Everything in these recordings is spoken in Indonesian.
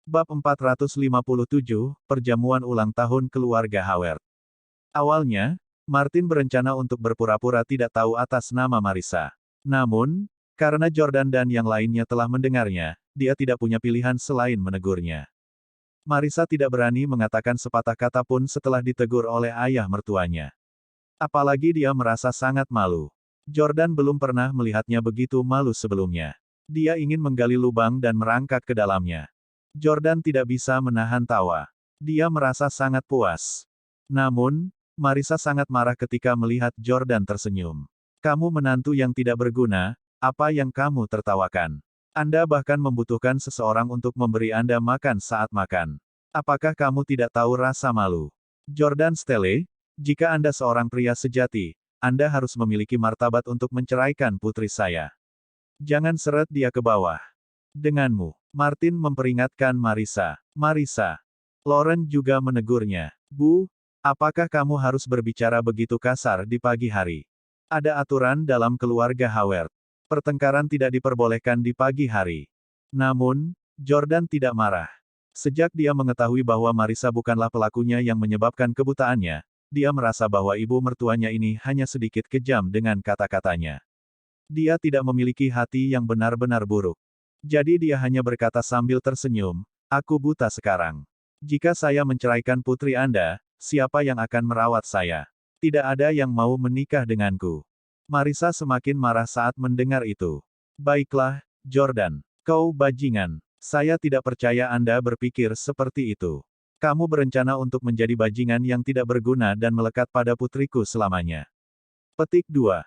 Bab 457, Perjamuan Ulang Tahun Keluarga Howard. Awalnya, Martin berencana untuk berpura-pura tidak tahu atas nama Marissa. Namun, karena Jordan dan yang lainnya telah mendengarnya, dia tidak punya pilihan selain menegurnya. Marissa tidak berani mengatakan sepatah kata pun setelah ditegur oleh ayah mertuanya. Apalagi dia merasa sangat malu. Jordan belum pernah melihatnya begitu malu sebelumnya. Dia ingin menggali lubang dan merangkak ke dalamnya. Jordan tidak bisa menahan tawa. Dia merasa sangat puas. Namun, Marissa sangat marah ketika melihat Jordan tersenyum. Kamu menantu yang tidak berguna, apa yang kamu tertawakan? Anda bahkan membutuhkan seseorang untuk memberi Anda makan saat makan. Apakah kamu tidak tahu rasa malu? Jordan Stelle, jika Anda seorang pria sejati, Anda harus memiliki martabat untuk menceraikan putri saya. Jangan seret dia ke bawah. Denganmu, Martin memperingatkan Marissa. Marissa. Lauren juga menegurnya. Bu, apakah kamu harus berbicara begitu kasar di pagi hari? Ada aturan dalam keluarga Howard. Pertengkaran tidak diperbolehkan di pagi hari. Namun, Jordan tidak marah. Sejak dia mengetahui bahwa Marissa bukanlah pelakunya yang menyebabkan kebutaannya, dia merasa bahwa ibu mertuanya ini hanya sedikit kejam dengan kata-katanya. Dia tidak memiliki hati yang benar-benar buruk. Jadi dia hanya berkata sambil tersenyum, aku buta sekarang. Jika saya menceraikan putri Anda, siapa yang akan merawat saya? Tidak ada yang mau menikah denganku. Marissa semakin marah saat mendengar itu. Baiklah, Jordan. Kau bajingan. Saya tidak percaya Anda berpikir seperti itu. Kamu berencana untuk menjadi bajingan yang tidak berguna dan melekat pada putriku selamanya. Petik 2.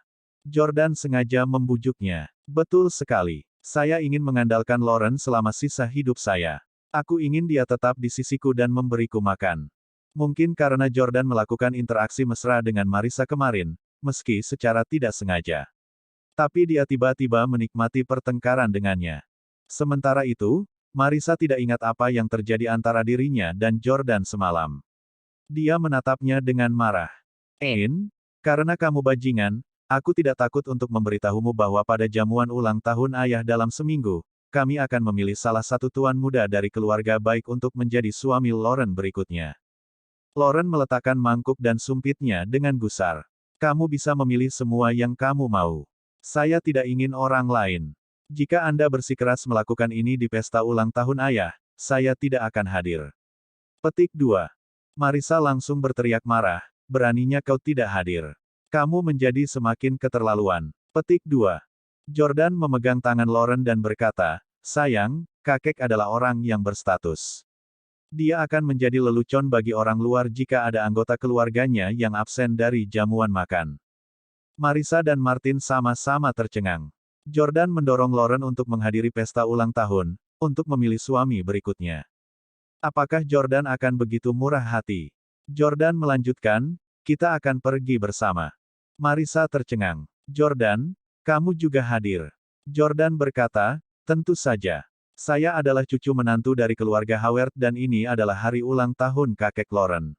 Jordan sengaja membujuknya. Betul sekali. Saya ingin mengandalkan Lauren selama sisa hidup saya. Aku ingin dia tetap di sisiku dan memberiku makan. Mungkin karena Jordan melakukan interaksi mesra dengan Marissa kemarin, meski secara tidak sengaja. Tapi dia tiba-tiba menikmati pertengkaran dengannya. Sementara itu, Marissa tidak ingat apa yang terjadi antara dirinya dan Jordan semalam. Dia menatapnya dengan marah. Karena kamu bajingan, aku tidak takut untuk memberitahumu bahwa pada jamuan ulang tahun ayah dalam seminggu, kami akan memilih salah satu tuan muda dari keluarga baik untuk menjadi suami Lauren berikutnya. Lauren meletakkan mangkuk dan sumpitnya dengan gusar. Kamu bisa memilih semua yang kamu mau. Saya tidak ingin orang lain. Jika Anda bersikeras melakukan ini di pesta ulang tahun ayah, saya tidak akan hadir. Petik 2. Marissa langsung berteriak marah, beraninya kau tidak hadir. Kamu menjadi semakin keterlaluan. Petik 2. Jordan memegang tangan Lauren dan berkata, sayang, kakek adalah orang yang berstatus. Dia akan menjadi lelucon bagi orang luar jika ada anggota keluarganya yang absen dari jamuan makan. Marissa dan Martin sama-sama tercengang. Jordan mendorong Lauren untuk menghadiri pesta ulang tahun, untuk memilih suami berikutnya. Apakah Jordan akan begitu murah hati? Jordan melanjutkan, kita akan pergi bersama. Marissa tercengang. Jordan, kamu juga hadir. Jordan berkata, tentu saja. Saya adalah cucu menantu dari keluarga Howard dan ini adalah hari ulang tahun kakek Lauren.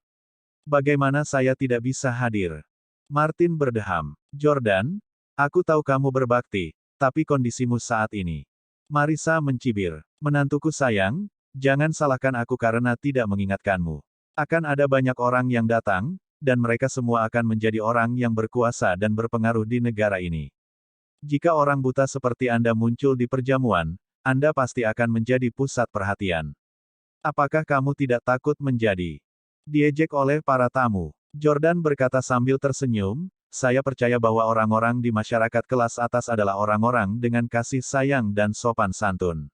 Bagaimana saya tidak bisa hadir? Martin berdeham. Jordan, aku tahu kamu berbakti, tapi kondisimu saat ini. Marissa mencibir. Menantuku sayang, jangan salahkan aku karena tidak mengingatkanmu. Akan ada banyak orang yang datang, dan mereka semua akan menjadi orang yang berkuasa dan berpengaruh di negara ini. Jika orang buta seperti Anda muncul di perjamuan, Anda pasti akan menjadi pusat perhatian. Apakah kamu tidak takut menjadi diejek oleh para tamu? Jordan berkata sambil tersenyum, saya percaya bahwa orang-orang di masyarakat kelas atas adalah orang-orang dengan kasih sayang dan sopan santun.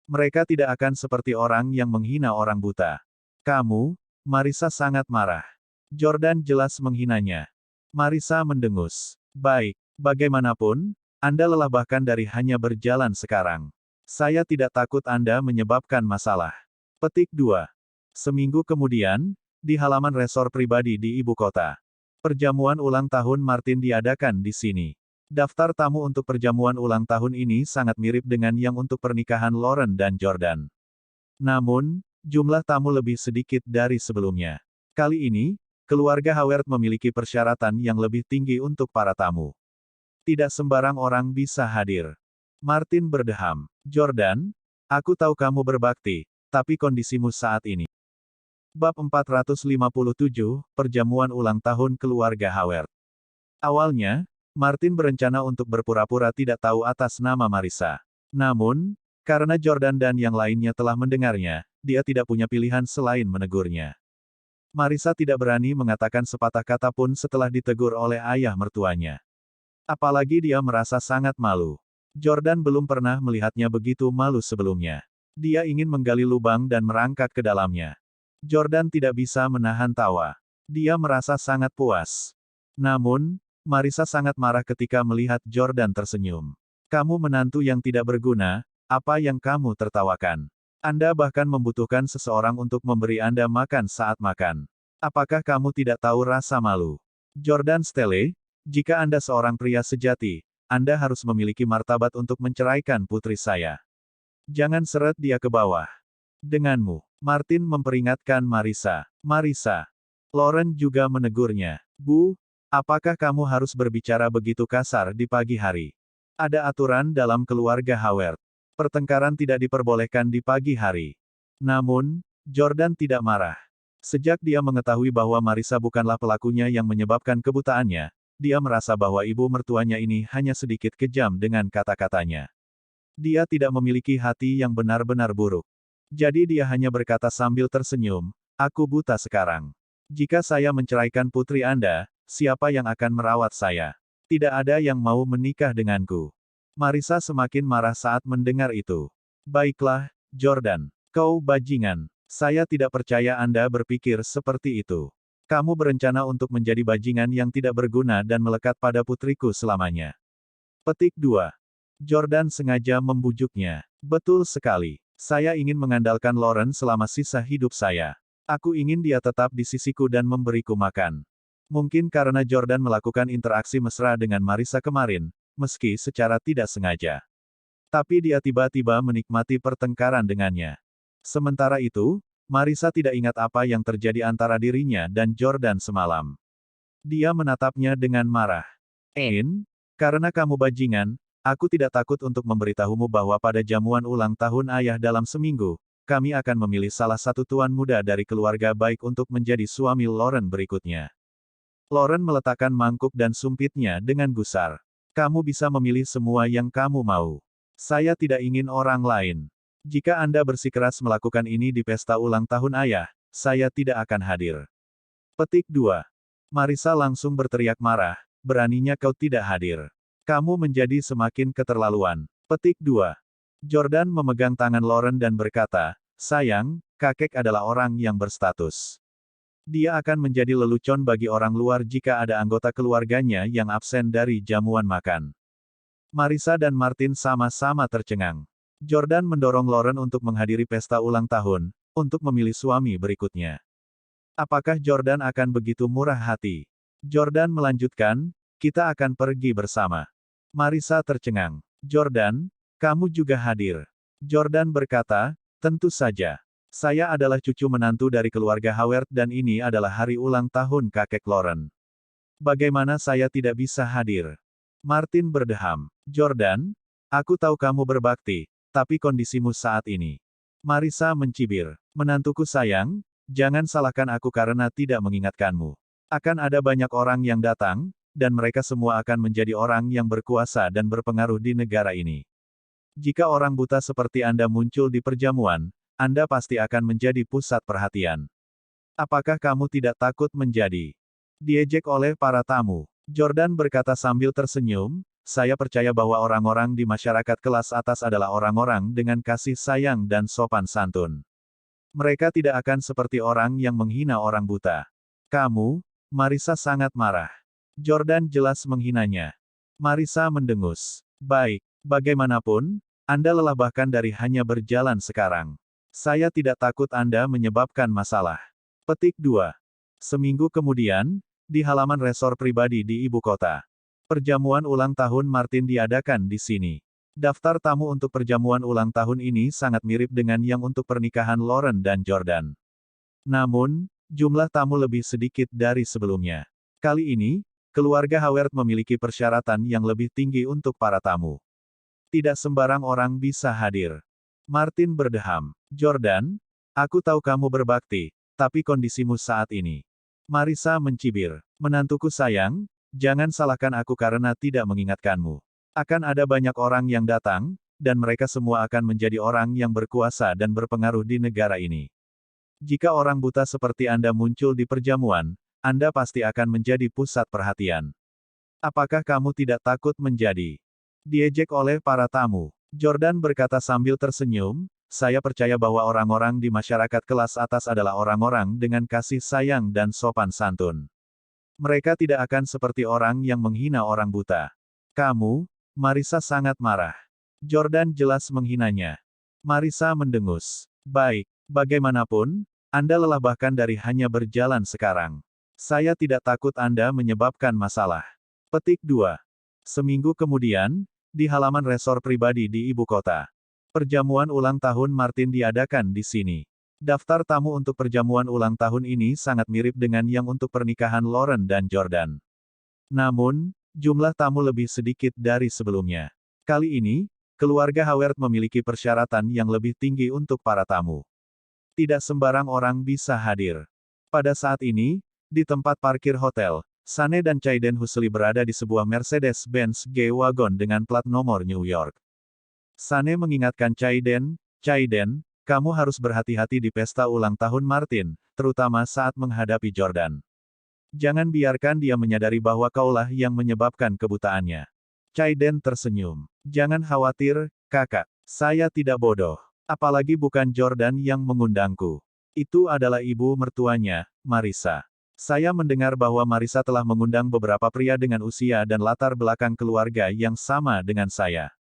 Mereka tidak akan seperti orang yang menghina orang buta. Kamu, Marissa sangat marah. Jordan jelas menghinanya. Marissa mendengus. Baik, bagaimanapun, Anda lelah bahkan dari hanya berjalan sekarang. Saya tidak takut Anda menyebabkan masalah. Petik 2. Seminggu kemudian, di halaman resor pribadi di ibu kota. Perjamuan ulang tahun Martin diadakan di sini. Daftar tamu untuk perjamuan ulang tahun ini sangat mirip dengan yang untuk pernikahan Lauren dan Jordan. Namun, jumlah tamu lebih sedikit dari sebelumnya. Kali ini, keluarga Howard memiliki persyaratan yang lebih tinggi untuk para tamu. Tidak sembarang orang bisa hadir. Martin berdeham. Jordan, aku tahu kamu berbakti, tapi kondisimu saat ini. Bab 457, Perjamuan Ulang Tahun Keluarga Howard. Awalnya, Martin berencana untuk berpura-pura tidak tahu atas nama Marissa. Namun, karena Jordan dan yang lainnya telah mendengarnya, dia tidak punya pilihan selain menegurnya. Marissa tidak berani mengatakan sepatah kata pun setelah ditegur oleh ayah mertuanya. Apalagi dia merasa sangat malu. Jordan belum pernah melihatnya begitu malu sebelumnya. Dia ingin menggali lubang dan merangkak ke dalamnya. Jordan tidak bisa menahan tawa. Dia merasa sangat puas. Namun, Marissa sangat marah ketika melihat Jordan tersenyum. Kamu menantu yang tidak berguna, apa yang kamu tertawakan? Anda bahkan membutuhkan seseorang untuk memberi Anda makan saat makan. Apakah kamu tidak tahu rasa malu? Jordan Stelle, jika Anda seorang pria sejati, Anda harus memiliki martabat untuk menceraikan putri saya. Jangan seret dia ke bawah. Denganmu, Martin memperingatkan Marissa. Marissa. Lauren juga menegurnya. Bu, apakah kamu harus berbicara begitu kasar di pagi hari? Ada aturan dalam keluarga Howard. Pertengkaran tidak diperbolehkan di pagi hari. Namun, Jordan tidak marah. Sejak dia mengetahui bahwa Marissa bukanlah pelakunya yang menyebabkan kebutaannya, dia merasa bahwa ibu mertuanya ini hanya sedikit kejam dengan kata-katanya. Dia tidak memiliki hati yang benar-benar buruk. Jadi dia hanya berkata sambil tersenyum, "Aku buta sekarang. Jika saya menceraikan putri Anda, siapa yang akan merawat saya? Tidak ada yang mau menikah denganku." Marissa semakin marah saat mendengar itu. Baiklah, Jordan. Kau bajingan. Saya tidak percaya Anda berpikir seperti itu. Kamu berencana untuk menjadi bajingan yang tidak berguna dan melekat pada putriku selamanya. Petik 2. Jordan sengaja membujuknya. Betul sekali. Saya ingin mengandalkan Lauren selama sisa hidup saya. Aku ingin dia tetap di sisiku dan memberiku makan. Mungkin karena Jordan melakukan interaksi mesra dengan Marissa kemarin, meski secara tidak sengaja. Tapi dia tiba-tiba menikmati pertengkaran dengannya. Sementara itu, Marissa tidak ingat apa yang terjadi antara dirinya dan Jordan semalam. Dia menatapnya dengan marah. Karena kamu bajingan, aku tidak takut untuk memberitahumu bahwa pada jamuan ulang tahun ayah dalam seminggu, kami akan memilih salah satu tuan muda dari keluarga baik untuk menjadi suami Lauren berikutnya. Lauren meletakkan mangkuk dan sumpitnya dengan gusar. Kamu bisa memilih semua yang kamu mau. Saya tidak ingin orang lain. Jika Anda bersikeras melakukan ini di pesta ulang tahun ayah, saya tidak akan hadir. Petik 2. Marissa langsung berteriak marah, beraninya kau tidak hadir. Kamu menjadi semakin keterlaluan. Petik 2. Jordan memegang tangan Lauren dan berkata, sayang, kakek adalah orang yang berstatus. Dia akan menjadi lelucon bagi orang luar jika ada anggota keluarganya yang absen dari jamuan makan. Marissa dan Martin sama-sama tercengang. Jordan mendorong Lauren untuk menghadiri pesta ulang tahun, untuk memilih suami berikutnya. Apakah Jordan akan begitu murah hati? Jordan melanjutkan, kita akan pergi bersama. Marissa tercengang. Jordan, kamu juga hadir. Jordan berkata, tentu saja. Saya adalah cucu menantu dari keluarga Howard dan ini adalah hari ulang tahun kakek Lauren. Bagaimana saya tidak bisa hadir? Martin berdeham. Jordan, aku tahu kamu berbakti, tapi kondisimu saat ini. Marissa mencibir. Menantuku sayang, jangan salahkan aku karena tidak mengingatkanmu. Akan ada banyak orang yang datang, dan mereka semua akan menjadi orang yang berkuasa dan berpengaruh di negara ini. Jika orang buta seperti Anda muncul di perjamuan, Anda pasti akan menjadi pusat perhatian. Apakah kamu tidak takut menjadi diejek oleh para tamu? Jordan berkata sambil tersenyum, saya percaya bahwa orang-orang di masyarakat kelas atas adalah orang-orang dengan kasih sayang dan sopan santun. Mereka tidak akan seperti orang yang menghina orang buta. Kamu, Marissa sangat marah. Jordan jelas menghinanya. Marissa mendengus. Baik, bagaimanapun, Anda lelah bahkan dari hanya berjalan sekarang. Saya tidak takut Anda menyebabkan masalah. Petik 2. Seminggu kemudian, di halaman resor pribadi di ibu kota. Perjamuan ulang tahun Martin diadakan di sini. Daftar tamu untuk perjamuan ulang tahun ini sangat mirip dengan yang untuk pernikahan Lauren dan Jordan. Namun, jumlah tamu lebih sedikit dari sebelumnya. Kali ini, keluarga Howard memiliki persyaratan yang lebih tinggi untuk para tamu. Tidak sembarang orang bisa hadir. Martin berdeham. Jordan, aku tahu kamu berbakti, tapi kondisimu saat ini. Marissa mencibir. Menantuku sayang, jangan salahkan aku karena tidak mengingatkanmu. Akan ada banyak orang yang datang, dan mereka semua akan menjadi orang yang berkuasa dan berpengaruh di negara ini. Jika orang buta seperti Anda muncul di perjamuan, Anda pasti akan menjadi pusat perhatian. Apakah kamu tidak takut menjadi diejek oleh para tamu? Jordan berkata sambil tersenyum, saya percaya bahwa orang-orang di masyarakat kelas atas adalah orang-orang dengan kasih sayang dan sopan santun. Mereka tidak akan seperti orang yang menghina orang buta. Kamu, Marissa sangat marah. Jordan jelas menghinanya. Marissa mendengus. Baik, bagaimanapun, Anda lelah bahkan dari hanya berjalan sekarang. Saya tidak takut Anda menyebabkan masalah. Petik 2. Seminggu kemudian, di halaman resor pribadi di ibu kota. Perjamuan ulang tahun Martin diadakan di sini. Daftar tamu untuk perjamuan ulang tahun ini sangat mirip dengan yang untuk pernikahan Lauren dan Jordan. Namun, jumlah tamu lebih sedikit dari sebelumnya. Kali ini, keluarga Howard memiliki persyaratan yang lebih tinggi untuk para tamu. Tidak sembarang orang bisa hadir. Pada saat ini, di tempat parkir hotel, Sane dan Chaiden Husli berada di sebuah Mercedes-Benz G-Wagon dengan plat nomor New York. Sane mengingatkan Chaiden, Chaiden, kamu harus berhati-hati di pesta ulang tahun Martin, terutama saat menghadapi Jordan. Jangan biarkan dia menyadari bahwa kaulah yang menyebabkan kebutaannya. Chaiden tersenyum. Jangan khawatir, kakak. Saya tidak bodoh. Apalagi bukan Jordan yang mengundangku. Itu adalah ibu mertuanya, Marissa. Saya mendengar bahwa Marissa telah mengundang beberapa pria dengan usia dan latar belakang keluarga yang sama dengan saya.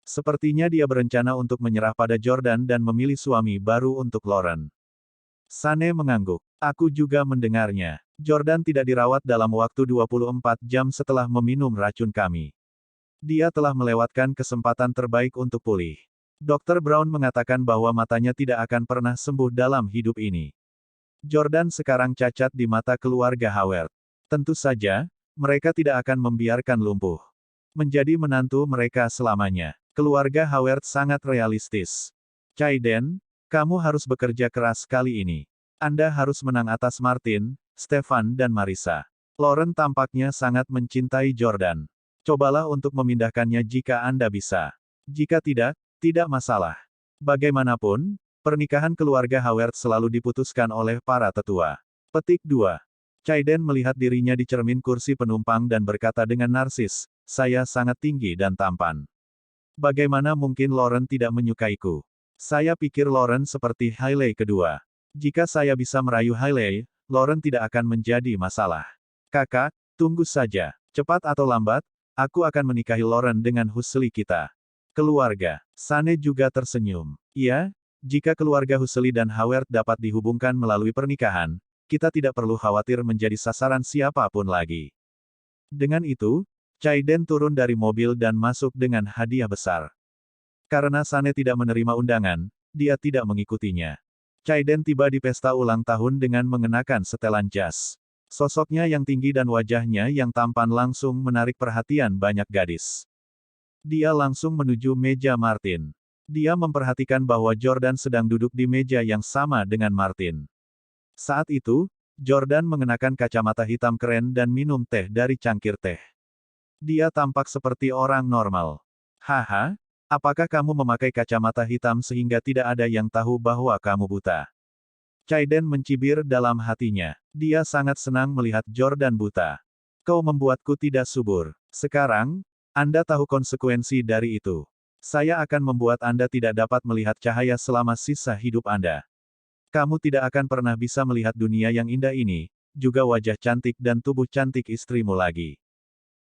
Sepertinya dia berencana untuk menyerah pada Jordan dan memilih suami baru untuk Lauren. Sane mengangguk. Aku juga mendengarnya. Jordan tidak dirawat dalam waktu 24 jam setelah meminum racun kami. Dia telah melewatkan kesempatan terbaik untuk pulih. Dr. Brown mengatakan bahwa matanya tidak akan pernah sembuh dalam hidup ini. Jordan sekarang cacat di mata keluarga Howard. Tentu saja, mereka tidak akan membiarkan lumpuh. Menjadi menantu mereka selamanya. Keluarga Howard sangat realistis. Chaiden, kamu harus bekerja keras kali ini. Anda harus menang atas Martin, Stefan dan Marissa. Lauren tampaknya sangat mencintai Jordan. Cobalah untuk memindahkannya jika Anda bisa. Jika tidak, tidak masalah. Bagaimanapun, pernikahan keluarga Howard selalu diputuskan oleh para tetua. Petik 2. Chaiden melihat dirinya di cermin kursi penumpang dan berkata dengan narsis, saya sangat tinggi dan tampan. Bagaimana mungkin Lauren tidak menyukaiku? Saya pikir Lauren seperti Hailey kedua. Jika saya bisa merayu Hailey, Lauren tidak akan menjadi masalah. Kakak, tunggu saja. Cepat atau lambat, aku akan menikahi Lauren dengan Husli kita. Keluarga. Sane juga tersenyum. Iya, jika keluarga Husli dan Howard dapat dihubungkan melalui pernikahan, kita tidak perlu khawatir menjadi sasaran siapapun lagi. Dengan itu, Chaiden turun dari mobil dan masuk dengan hadiah besar. Karena Sane tidak menerima undangan, dia tidak mengikutinya. Chaiden tiba di pesta ulang tahun dengan mengenakan setelan jas. Sosoknya yang tinggi dan wajahnya yang tampan langsung menarik perhatian banyak gadis. Dia langsung menuju meja Martin. Dia memperhatikan bahwa Jordan sedang duduk di meja yang sama dengan Martin. Saat itu, Jordan mengenakan kacamata hitam keren dan minum teh dari cangkir teh. Dia tampak seperti orang normal. Haha, apakah kamu memakai kacamata hitam sehingga tidak ada yang tahu bahwa kamu buta? Chaiden mencibir dalam hatinya. Dia sangat senang melihat Jordan buta. Kau membuatku tidak subur. Sekarang, Anda tahu konsekuensi dari itu. Saya akan membuat Anda tidak dapat melihat cahaya selama sisa hidup Anda. Kamu tidak akan pernah bisa melihat dunia yang indah ini, juga wajah cantik dan tubuh cantik istrimu lagi.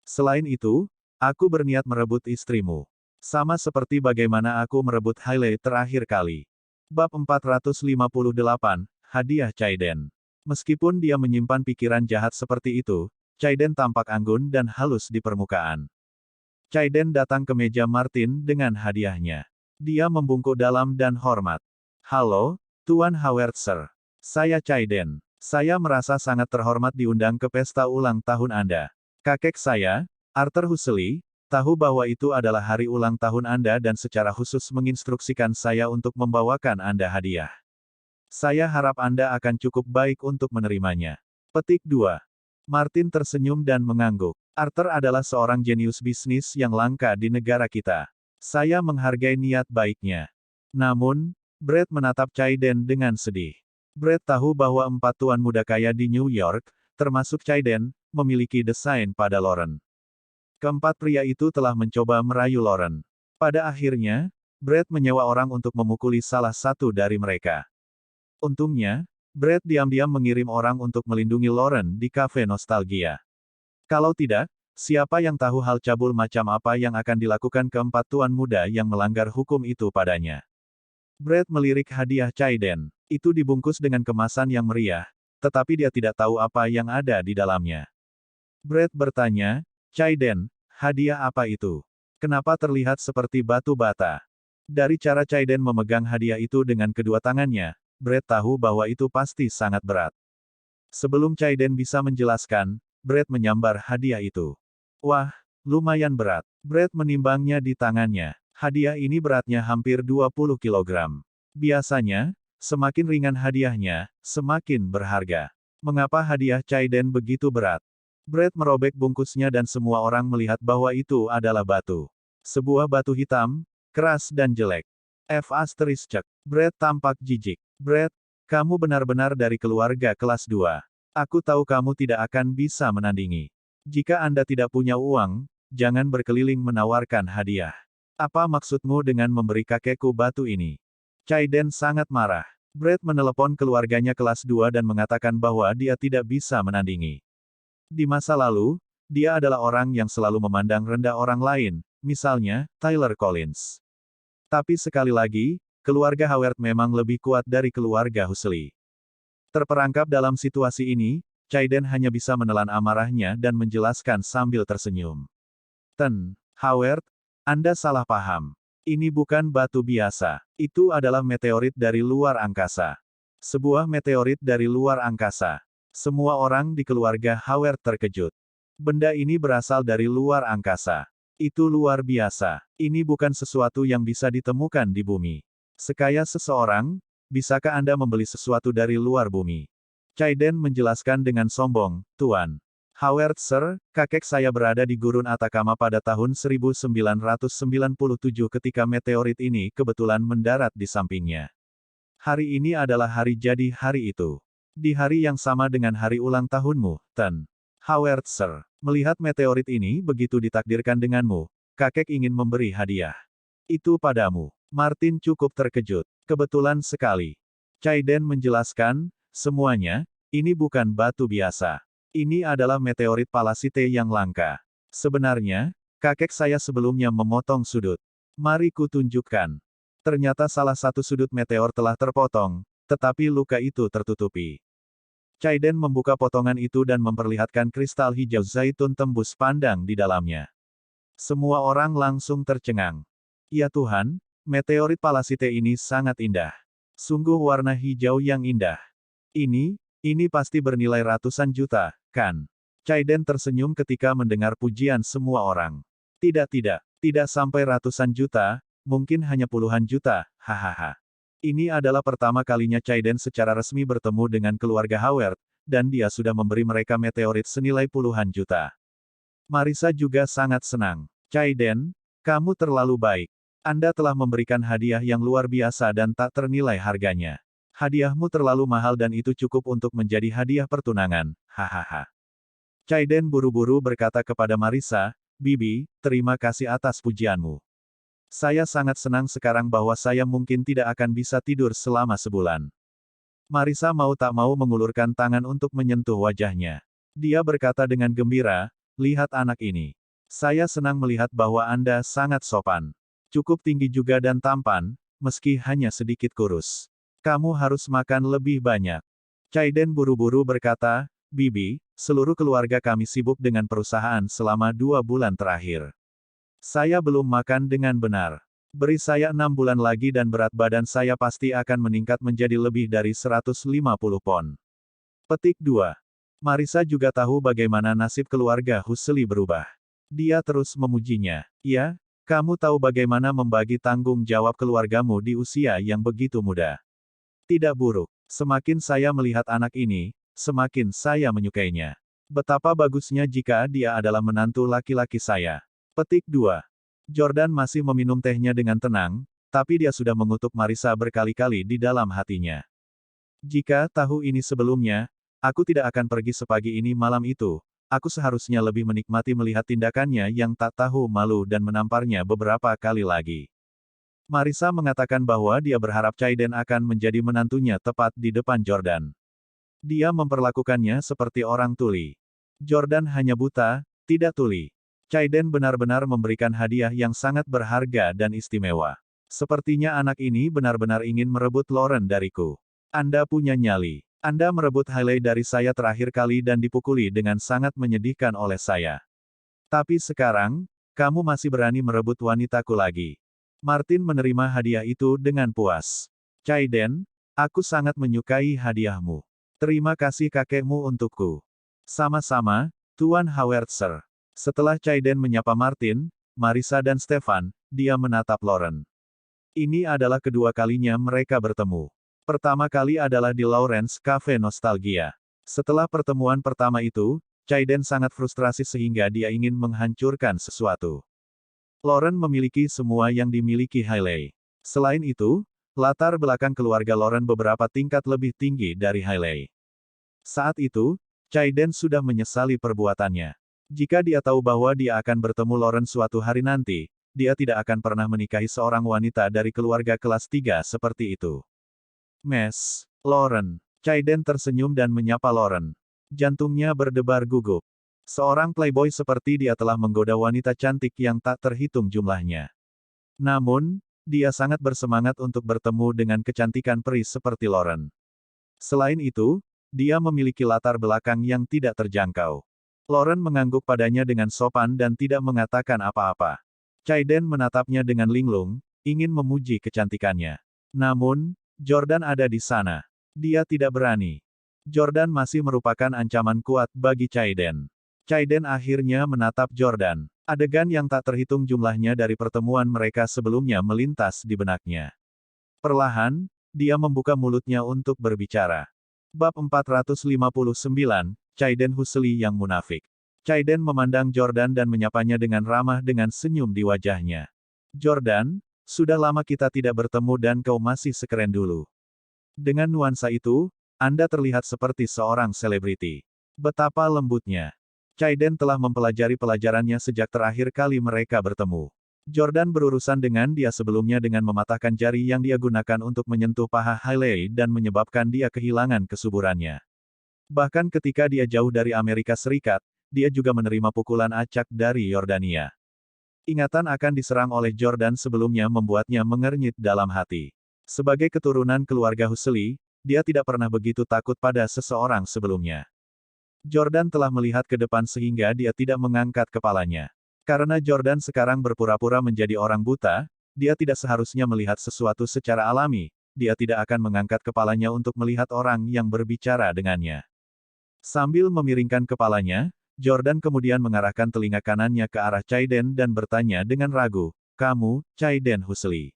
Selain itu, aku berniat merebut istrimu. Sama seperti bagaimana aku merebut Hailey terakhir kali. Bab 458, Hadiah Chaiden. Meskipun dia menyimpan pikiran jahat seperti itu, Chaiden tampak anggun dan halus di permukaan. Chaiden datang ke meja Martin dengan hadiahnya. Dia membungkuk dalam dan hormat. Halo, Tuan Howard Sir. Saya Chaiden. Saya merasa sangat terhormat diundang ke pesta ulang tahun Anda. Kakek saya, Arthur Husli, tahu bahwa itu adalah hari ulang tahun Anda dan secara khusus menginstruksikan saya untuk membawakan Anda hadiah. Saya harap Anda akan cukup baik untuk menerimanya. Petik 2. Martin tersenyum dan mengangguk. Arthur adalah seorang jenius bisnis yang langka di negara kita. Saya menghargai niat baiknya. Namun, Brett menatap Caiden dengan sedih. Brett tahu bahwa 4 tuan muda kaya di New York, termasuk Caiden, memiliki desain pada Lauren. Keempat pria itu telah mencoba merayu Lauren. Pada akhirnya, Brett menyewa orang untuk memukuli salah satu dari mereka. Untungnya, Brett diam-diam mengirim orang untuk melindungi Lauren di kafe nostalgia. Kalau tidak, siapa yang tahu hal cabul macam apa yang akan dilakukan keempat tuan muda yang melanggar hukum itu padanya. Brett melirik hadiah Caiden. Itu dibungkus dengan kemasan yang meriah, tetapi dia tidak tahu apa yang ada di dalamnya. Brett bertanya, Caiden, hadiah apa itu? Kenapa terlihat seperti batu bata? Dari cara Caiden memegang hadiah itu dengan kedua tangannya, Brett tahu bahwa itu pasti sangat berat. Sebelum Caiden bisa menjelaskan, Brett menyambar hadiah itu. Wah, lumayan berat. Brett menimbangnya di tangannya. Hadiah ini beratnya hampir 20 kilogram. Biasanya, semakin ringan hadiahnya, semakin berharga. Mengapa hadiah Caiden begitu berat? Brett merobek bungkusnya dan semua orang melihat bahwa itu adalah batu. Sebuah batu hitam, keras dan jelek. F***. Brett tampak jijik. Brett, kamu benar-benar dari keluarga kelas 2. Aku tahu kamu tidak akan bisa menandingi. Jika Anda tidak punya uang, jangan berkeliling menawarkan hadiah. Apa maksudmu dengan memberi kakekku batu ini? Caiden sangat marah. Brett menelepon keluarganya kelas 2 dan mengatakan bahwa dia tidak bisa menandingi. Di masa lalu, dia adalah orang yang selalu memandang rendah orang lain, misalnya, Tyler Collins. Tapi sekali lagi, keluarga Howard memang lebih kuat dari keluarga Huxley. Terperangkap dalam situasi ini, Caiden hanya bisa menelan amarahnya dan menjelaskan sambil tersenyum. Howard, Anda salah paham. Ini bukan batu biasa. Itu adalah meteorit dari luar angkasa. Sebuah meteorit dari luar angkasa. Semua orang di keluarga Howard terkejut. Benda ini berasal dari luar angkasa. Itu luar biasa. Ini bukan sesuatu yang bisa ditemukan di bumi. Sekaya seseorang, bisakah Anda membeli sesuatu dari luar bumi? Caiden menjelaskan dengan sombong, Tuan Howard, Sir, kakek saya berada di gurun Atacama pada tahun 1997 ketika meteorit ini kebetulan mendarat di sampingnya. Hari ini adalah hari jadi hari itu. Di hari yang sama dengan hari ulang tahunmu, Howard, Sir. Melihat meteorit ini begitu ditakdirkan denganmu, kakek ingin memberi hadiah. Itu padamu. Martin cukup terkejut. Kebetulan sekali. Caiden menjelaskan, semuanya, ini bukan batu biasa. Ini adalah meteorit Pallasite yang langka. Sebenarnya, kakek saya sebelumnya memotong sudut. Mari kutunjukkan. Ternyata salah satu sudut meteor telah terpotong, tetapi luka itu tertutupi. Caiden membuka potongan itu dan memperlihatkan kristal hijau zaitun tembus pandang di dalamnya. Semua orang langsung tercengang. Ya Tuhan, meteorit Pallasite ini sangat indah. Sungguh warna hijau yang indah. Ini pasti bernilai ratusan juta, kan? Caiden tersenyum ketika mendengar pujian semua orang. Tidak sampai ratusan juta, mungkin hanya puluhan juta, hahaha. Ini adalah pertama kalinya Caiden secara resmi bertemu dengan keluarga Howard, dan dia sudah memberi mereka meteorit senilai puluhan juta. Marissa juga sangat senang. Caiden, kamu terlalu baik. Anda telah memberikan hadiah yang luar biasa dan tak ternilai harganya. Hadiahmu terlalu mahal dan itu cukup untuk menjadi hadiah pertunangan, hahaha. Caiden buru-buru berkata kepada Marissa, Bibi, terima kasih atas pujianmu. Saya sangat senang sekarang bahwa saya mungkin tidak akan bisa tidur selama sebulan. Marissa mau tak mau mengulurkan tangan untuk menyentuh wajahnya. Dia berkata dengan gembira, lihat anak ini. Saya senang melihat bahwa Anda sangat sopan. Cukup tinggi juga dan tampan, meski hanya sedikit kurus. Kamu harus makan lebih banyak. Caiden buru-buru berkata, Bibi, seluruh keluarga kami sibuk dengan perusahaan selama 2 bulan terakhir. Saya belum makan dengan benar. Beri saya 6 bulan lagi dan berat badan saya pasti akan meningkat menjadi lebih dari 150 pon. Petik 2. Marissa juga tahu bagaimana nasib keluarga Huxley berubah. Dia terus memujinya. Ya, kamu tahu bagaimana membagi tanggung jawab keluargamu di usia yang begitu muda. Tidak buruk. Semakin saya melihat anak ini, semakin saya menyukainya. Betapa bagusnya jika dia adalah menantu laki-laki saya. Petik 2. Jordan masih meminum tehnya dengan tenang, tapi dia sudah mengutuk Marissa berkali-kali di dalam hatinya. Jika tahu ini sebelumnya, aku tidak akan pergi sepagi ini malam itu. Aku seharusnya lebih menikmati melihat tindakannya yang tak tahu malu dan menamparnya beberapa kali lagi. Marissa mengatakan bahwa dia berharap Chaiden akan menjadi menantunya tepat di depan Jordan. Dia memperlakukannya seperti orang tuli. Jordan hanya buta, tidak tuli. Chaiden benar-benar memberikan hadiah yang sangat berharga dan istimewa. Sepertinya anak ini benar-benar ingin merebut Lauren dariku. Anda punya nyali. Anda merebut Hailey dari saya terakhir kali dan dipukuli dengan sangat menyedihkan oleh saya. Tapi sekarang, kamu masih berani merebut wanitaku lagi. Martin menerima hadiah itu dengan puas. Chaiden, aku sangat menyukai hadiahmu. Terima kasih kakekmu untukku. Sama-sama, Tuan Howard Sir. Setelah Chaiden menyapa Martin, Marissa dan Stefan, dia menatap Lauren. Ini adalah kedua kalinya mereka bertemu. Pertama kali adalah di Lawrence Cafe Nostalgia. Setelah pertemuan pertama itu, Chaiden sangat frustrasi sehingga dia ingin menghancurkan sesuatu. Lauren memiliki semua yang dimiliki Hailey. Selain itu, latar belakang keluarga Lauren beberapa tingkat lebih tinggi dari Hailey. Saat itu, Chaiden sudah menyesali perbuatannya. Jika dia tahu bahwa dia akan bertemu Lauren suatu hari nanti, dia tidak akan pernah menikahi seorang wanita dari keluarga kelas 3 seperti itu. Lauren. Chaiden tersenyum dan menyapa Lauren. Jantungnya berdebar gugup. Seorang playboy seperti dia telah menggoda wanita cantik yang tak terhitung jumlahnya. Namun, dia sangat bersemangat untuk bertemu dengan kecantikan peri seperti Lauren. Selain itu, dia memiliki latar belakang yang tidak terjangkau. Lauren mengangguk padanya dengan sopan dan tidak mengatakan apa-apa. Chaiden menatapnya dengan linglung, ingin memuji kecantikannya. Namun, Jordan ada di sana. Dia tidak berani. Jordan masih merupakan ancaman kuat bagi Chaiden. Chaiden akhirnya menatap Jordan. Adegan yang tak terhitung jumlahnya dari pertemuan mereka sebelumnya melintas di benaknya. Perlahan, dia membuka mulutnya untuk berbicara. Bab 459, Chaiden Husli yang munafik. Chaiden memandang Jordan dan menyapanya dengan ramah dengan senyum di wajahnya. Jordan, sudah lama kita tidak bertemu dan kau masih sekeren dulu. Dengan nuansa itu, Anda terlihat seperti seorang selebriti. Betapa lembutnya. Chaiden telah mempelajari pelajarannya sejak terakhir kali mereka bertemu. Jordan berurusan dengan dia sebelumnya dengan mematahkan jari yang dia gunakan untuk menyentuh paha Hailey dan menyebabkan dia kehilangan kesuburannya. Bahkan ketika dia jauh dari Amerika Serikat, dia juga menerima pukulan acak dari Yordania. Ingatan akan diserang oleh Jordan sebelumnya membuatnya mengernyit dalam hati. Sebagai keturunan keluarga Husli, dia tidak pernah begitu takut pada seseorang sebelumnya. Jordan telah melihat ke depan sehingga dia tidak mengangkat kepalanya. Karena Jordan sekarang berpura-pura menjadi orang buta, dia tidak seharusnya melihat sesuatu secara alami, dia tidak akan mengangkat kepalanya untuk melihat orang yang berbicara dengannya. Sambil memiringkan kepalanya, Jordan kemudian mengarahkan telinga kanannya ke arah Chaiden dan bertanya dengan ragu, "Kamu, Chaiden Husli?"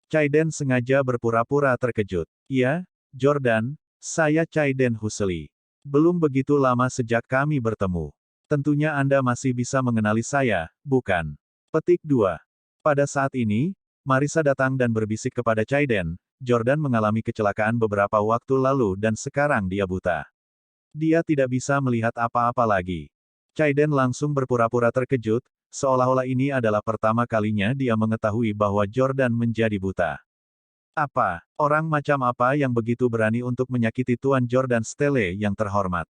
Chaiden sengaja berpura-pura terkejut. "Iya, Jordan, saya Chaiden Husli. Belum begitu lama sejak kami bertemu. Tentunya Anda masih bisa mengenali saya, bukan?" Petik 2. Pada saat ini, Marissa datang dan berbisik kepada Chaiden, Jordan mengalami kecelakaan beberapa waktu lalu dan sekarang dia buta. Dia tidak bisa melihat apa-apa lagi. Chaiden langsung berpura-pura terkejut, seolah-olah ini adalah pertama kalinya dia mengetahui bahwa Jordan menjadi buta. Apa, orang macam apa yang begitu berani untuk menyakiti Tuan Jordan Stele yang terhormat?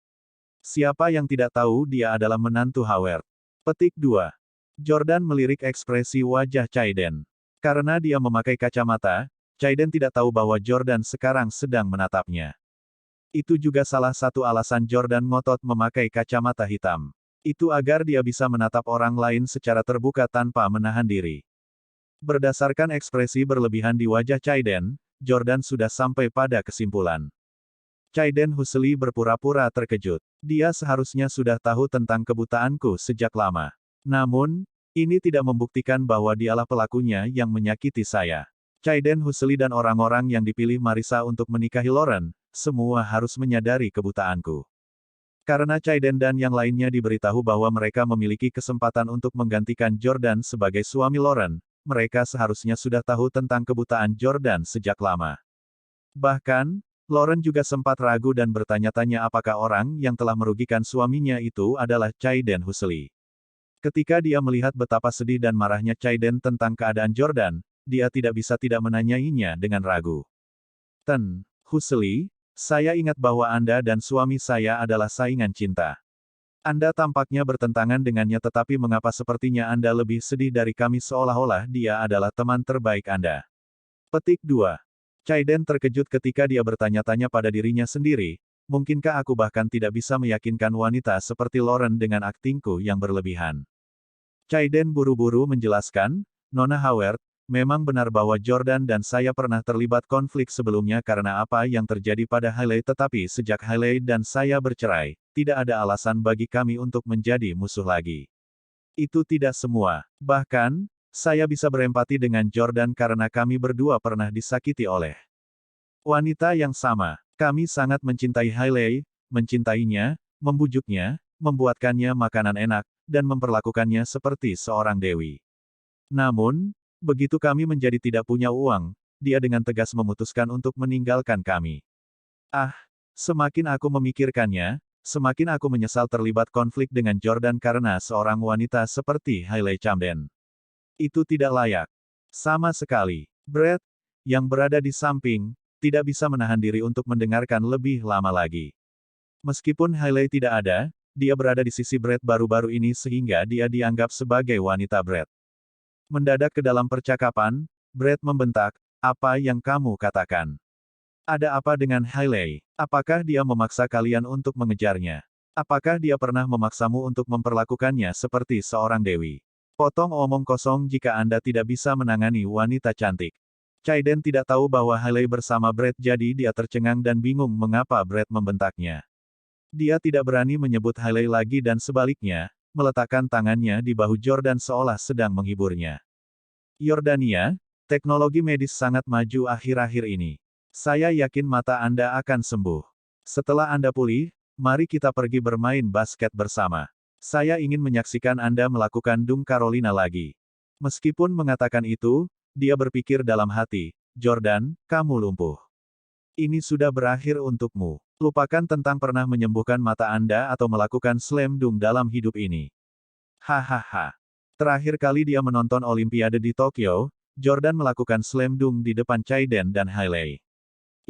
Siapa yang tidak tahu dia adalah menantu Howard? Petik 2. Jordan melirik ekspresi wajah Chaiden. Karena dia memakai kacamata, Chaiden tidak tahu bahwa Jordan sekarang sedang menatapnya. Itu juga salah satu alasan Jordan ngotot memakai kacamata hitam. Itu agar dia bisa menatap orang lain secara terbuka tanpa menahan diri. Berdasarkan ekspresi berlebihan di wajah Chaiden, Jordan sudah sampai pada kesimpulan. Chaiden Husli berpura-pura terkejut. Dia seharusnya sudah tahu tentang kebutaanku sejak lama. Namun, ini tidak membuktikan bahwa dialah pelakunya yang menyakiti saya. Chaiden Husli dan orang-orang yang dipilih Marisa untuk menikahi Lauren, semua harus menyadari kebutaanku. Karena Chaiden dan yang lainnya diberitahu bahwa mereka memiliki kesempatan untuk menggantikan Jordan sebagai suami Lauren, mereka seharusnya sudah tahu tentang kebutaan Jordan sejak lama. Bahkan, Lauren juga sempat ragu dan bertanya-tanya apakah orang yang telah merugikan suaminya itu adalah Chaiden Husli. Ketika dia melihat betapa sedih dan marahnya Chaiden tentang keadaan Jordan, dia tidak bisa tidak menanyainya dengan ragu. Ten Husli, saya ingat bahwa Anda dan suami saya adalah saingan cinta. Anda tampaknya bertentangan dengannya tetapi mengapa sepertinya Anda lebih sedih dari kami seolah-olah dia adalah teman terbaik Anda. Petik 2. Chaiden terkejut ketika dia bertanya-tanya pada dirinya sendiri, mungkinkah aku bahkan tidak bisa meyakinkan wanita seperti Lauren dengan aktingku yang berlebihan. Chaiden buru-buru menjelaskan, Nona Howard, memang benar bahwa Jordan dan saya pernah terlibat konflik sebelumnya karena apa yang terjadi pada Hailey tetapi sejak Hailey dan saya bercerai, tidak ada alasan bagi kami untuk menjadi musuh lagi. Itu tidak semua. Bahkan, saya bisa berempati dengan Jordan karena kami berdua pernah disakiti oleh wanita yang sama. Kami sangat mencintai Hailey, mencintainya, membujuknya, membuatkannya makanan enak, dan memperlakukannya seperti seorang dewi. Namun, begitu kami menjadi tidak punya uang, dia dengan tegas memutuskan untuk meninggalkan kami. Ah, semakin aku memikirkannya, semakin aku menyesal terlibat konflik dengan Jordan karena seorang wanita seperti Hailey Camden. Itu tidak layak. Sama sekali. Brett, yang berada di samping, tidak bisa menahan diri untuk mendengarkan lebih lama lagi. Meskipun Hailey tidak ada, dia berada di sisi Brett baru-baru ini sehingga dia dianggap sebagai wanita Brett. Mendadak ke dalam percakapan, Brett membentak, apa yang kamu katakan? Ada apa dengan Hailey? Apakah dia memaksa kalian untuk mengejarnya? Apakah dia pernah memaksamu untuk memperlakukannya seperti seorang dewi? Potong omong kosong jika Anda tidak bisa menangani wanita cantik. Chaiden tidak tahu bahwa Hailey bersama Brett jadi dia tercengang dan bingung mengapa Brett membentaknya. Dia tidak berani menyebut Hailey lagi dan sebaliknya, meletakkan tangannya di bahu Jordan seolah sedang menghiburnya. Yordania, teknologi medis sangat maju akhir-akhir ini. Saya yakin mata Anda akan sembuh. Setelah Anda pulih, mari kita pergi bermain basket bersama. Saya ingin menyaksikan Anda melakukan dung Carolina lagi. Meskipun mengatakan itu, dia berpikir dalam hati, Jordan, kamu lumpuh. Ini sudah berakhir untukmu. Lupakan tentang pernah menyembuhkan mata Anda atau melakukan slam dunk dalam hidup ini. Hahaha. Terakhir kali dia menonton Olimpiade di Tokyo, Jordan melakukan slam dunk di depan Chaiden dan Hailey.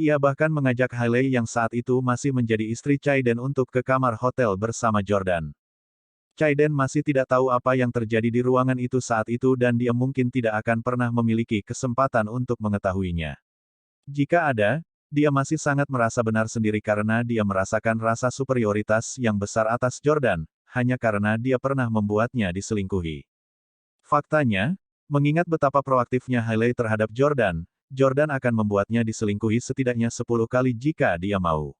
Ia bahkan mengajak Hailey yang saat itu masih menjadi istri Chaiden untuk ke kamar hotel bersama Jordan. Chaiden masih tidak tahu apa yang terjadi di ruangan itu saat itu dan dia mungkin tidak akan pernah memiliki kesempatan untuk mengetahuinya. Jika ada, dia masih sangat merasa benar sendiri karena dia merasakan rasa superioritas yang besar atas Jordan, hanya karena dia pernah membuatnya diselingkuhi. Faktanya, mengingat betapa proaktifnya Hailey terhadap Jordan, Jordan akan membuatnya diselingkuhi setidaknya 10 kali jika dia mau.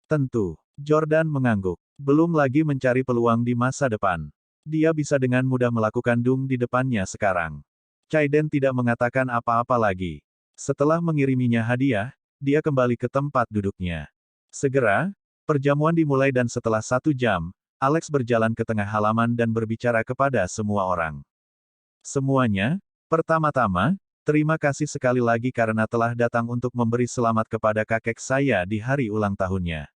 Tentu, Jordan mengangguk. Belum lagi mencari peluang di masa depan. Dia bisa dengan mudah melakukan dung di depannya sekarang. Chaiden tidak mengatakan apa-apa lagi. Setelah mengiriminya hadiah, dia kembali ke tempat duduknya. Segera, perjamuan dimulai dan setelah 1 jam, Alex berjalan ke tengah halaman dan berbicara kepada semua orang. Semuanya, pertama-tama, terima kasih sekali lagi karena telah datang untuk memberi selamat kepada kakek saya di hari ulang tahunnya.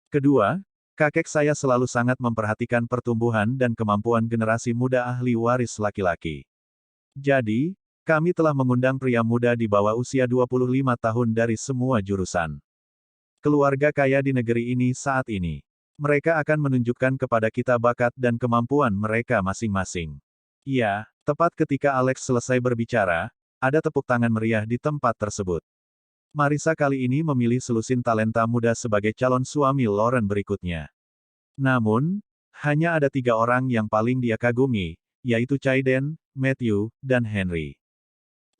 Kedua, kakek saya selalu sangat memperhatikan pertumbuhan dan kemampuan generasi muda ahli waris laki-laki. Jadi, kami telah mengundang pria muda di bawah usia 25 tahun dari semua jurusan. Keluarga kaya di negeri ini saat ini. Mereka akan menunjukkan kepada kita bakat dan kemampuan mereka masing-masing. Ya, tepat ketika Alex selesai berbicara, ada tepuk tangan meriah di tempat tersebut. Marisa kali ini memilih selusin talenta muda sebagai calon suami Lauren berikutnya. Namun, hanya ada 3 orang yang paling dia kagumi, yaitu Chaiden, Matthew, dan Henry.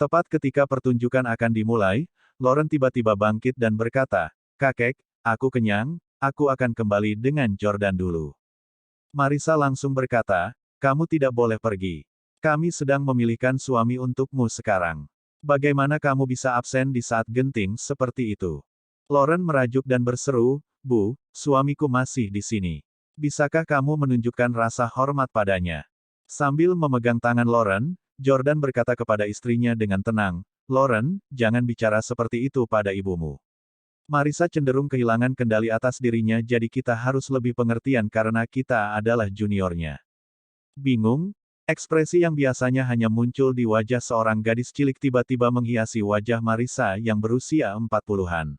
Tepat ketika pertunjukan akan dimulai, Lauren tiba-tiba bangkit dan berkata, "Kakek, aku kenyang, aku akan kembali dengan Jordan dulu." Marisa langsung berkata, kamu tidak boleh pergi. Kami sedang memilihkan suami untukmu sekarang. Bagaimana kamu bisa absen di saat genting seperti itu? Lauren merajuk dan berseru, Bu, suamiku masih di sini. Bisakah kamu menunjukkan rasa hormat padanya? Sambil memegang tangan Lauren, Jordan berkata kepada istrinya dengan tenang, Lauren, jangan bicara seperti itu pada ibumu. Marissa cenderung kehilangan kendali atas dirinya, jadi kita harus lebih pengertian karena kita adalah juniornya. Bingung? Ekspresi yang biasanya hanya muncul di wajah seorang gadis cilik tiba-tiba menghiasi wajah Marissa yang berusia 40-an.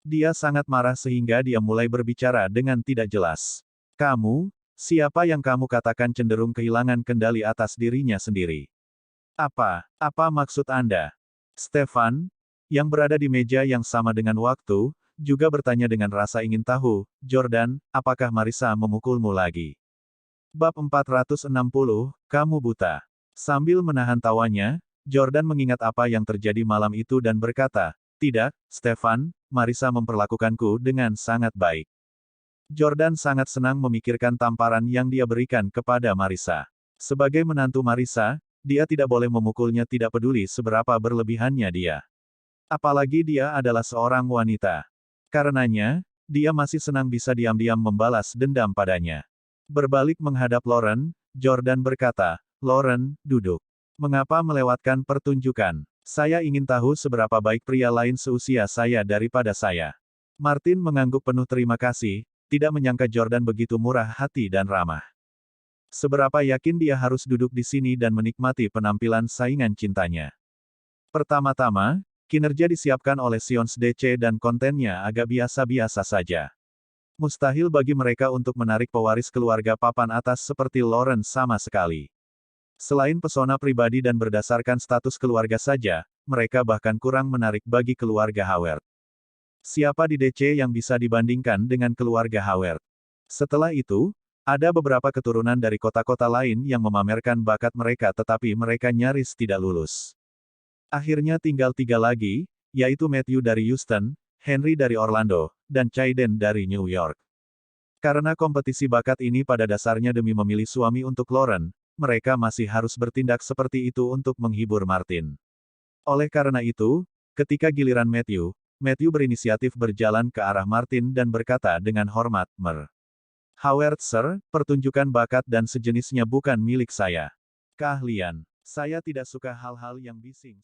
Dia sangat marah sehingga dia mulai berbicara dengan tidak jelas. Kamu, siapa yang kamu katakan cenderung kehilangan kendali atas dirinya sendiri? Apa maksud Anda? Stefan, yang berada di meja yang sama dengan waktu, juga bertanya dengan rasa ingin tahu, Jordan, apakah Marissa memukulmu lagi? Bab 460, kamu buta. Sambil menahan tawanya, Jordan mengingat apa yang terjadi malam itu dan berkata, tidak, Stefan, Marissa memperlakukanku dengan sangat baik. Jordan sangat senang memikirkan tamparan yang dia berikan kepada Marissa. Sebagai menantu Marissa, dia tidak boleh memukulnya tidak peduli seberapa berlebihannya dia. Apalagi dia adalah seorang wanita. Karenanya, dia masih senang bisa diam-diam membalas dendam padanya. Berbalik menghadap Lauren, Jordan berkata, Lauren, duduk. Mengapa melewatkan pertunjukan? Saya ingin tahu seberapa baik pria lain seusia saya daripada saya. Martin mengangguk penuh terima kasih, tidak menyangka Jordan begitu murah hati dan ramah. Seberapa yakin dia harus duduk di sini dan menikmati penampilan saingan cintanya. Pertama-tama, kinerja disiapkan oleh Sions DC dan kontennya agak biasa-biasa saja. Mustahil bagi mereka untuk menarik pewaris keluarga papan atas seperti Lauren sama sekali. Selain pesona pribadi dan berdasarkan status keluarga saja, mereka bahkan kurang menarik bagi keluarga Howard. Siapa di DC yang bisa dibandingkan dengan keluarga Howard? Setelah itu, ada beberapa keturunan dari kota-kota lain yang memamerkan bakat mereka tetapi mereka nyaris tidak lulus. Akhirnya tinggal 3 lagi, yaitu Matthew dari Houston, Henry dari Orlando, dan Caden dari New York. Karena kompetisi bakat ini pada dasarnya demi memilih suami untuk Lauren, mereka masih harus bertindak seperti itu untuk menghibur Martin. Oleh karena itu, ketika giliran Matthew berinisiatif berjalan ke arah Martin dan berkata dengan hormat, Mer. Howard Sir, pertunjukan bakat dan sejenisnya bukan milik saya. Keahlian. Saya tidak suka hal-hal yang bising.